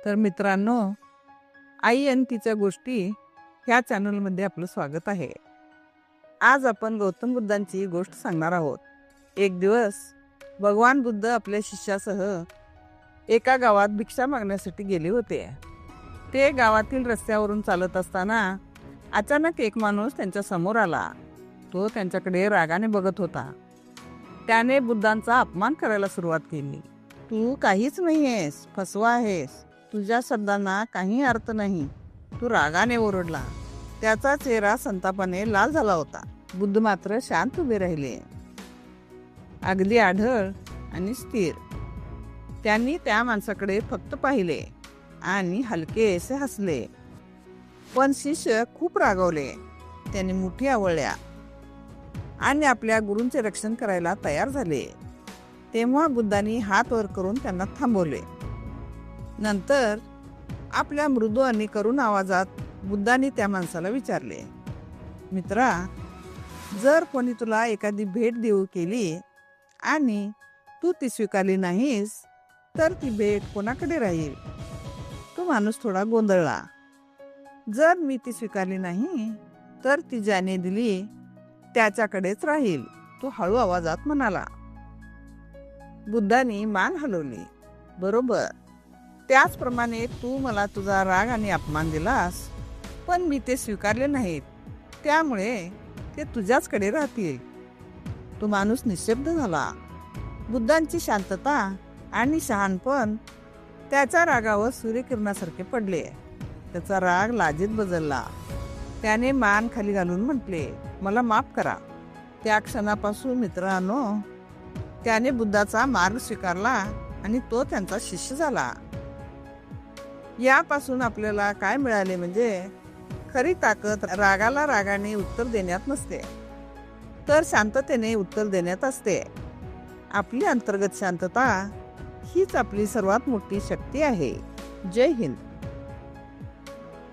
तर मित्रांनो, आई आणि तिच्या गोष्टी ह्या चॅनलमध्ये आपलं स्वागत आहे. आज आपण गौतम बुद्धांची गोष्ट सांगणार आहोत. एक दिवस भगवान बुद्ध आपल्या शिष्यासह एका गावात भिक्षा मागण्यासाठी गेले होते. ते गावातील रस्त्यावरून चालत असताना अचानक एक माणूस त्यांच्या समोर आला. तो त्यांच्याकडे रागाने बघत होता. त्याने बुद्धांचा अपमान करायला सुरुवात केली. तू काहीच नाही आहेस, फसवा आहेस. तुझ्या शब्दांना काही अर्थ नाही. तू रागाने ओरडला. त्याचा चेहरा संतापाने लाल झाला होता. बुद्ध मात्र शांत उभे राहिले, अगदी आढळ आणि स्थिर. त्यांनी त्या माणसाकडे फक्त पाहिले आणि हलकेसे हसले. पण शिष्य खूप रागावले. त्यांनी मुठी आवळल्या आणि आपल्या गुरूंचे रक्षण करायला तयार झाले. तेव्हा बुद्धांनी हात वर करून त्यांना थांबवले. नंतर आपल्या मृदू आणि करुण आवाजात बुद्धांनी त्या माणसाला विचारले, मित्रा, जर कोणी तुला एखादी भेट देऊ केली आणि तू ती स्वीकारली नाहीस तर ती भेट कोणाकडे राहील? तो माणूस थोडा गोंधळला. जर मी ती स्वीकारली नाही तर ती ज्याने दिली त्याच्याकडेच राहील, तो हळू आवाजात म्हणाला. बुद्धांनी मान हलवली. बरोबर, त्याचप्रमाणे तू मला तुझा राग आणि अपमान दिलास, पण मी ते स्वीकारले नाहीत, त्यामुळे ते तुझ्याचकडे राहतील. तो माणूस निशब्द झाला. बुद्धांची शांतता आणि शहाणपण त्याच्या रागावर सूर्यकिरणासारखे पडले. त्याचा राग लाजेत बदलला. त्याने मान खाली घालून म्हटले, मला माफ करा. त्या क्षणापासून मित्रांनो, त्याने बुद्धाचा मार्ग स्वीकारला आणि तो त्यांचा शिष्य झाला. यापासून आपल्याला काय मिळाले म्हणजे खरी ताकद रागाला रागाने उत्तर देण्यात नसते, तर शांततेने उत्तर देण्यात असते. आपली अंतर्गत शांतता हीच आपली सर्वात मोठी शक्ती आहे. जय हिंद.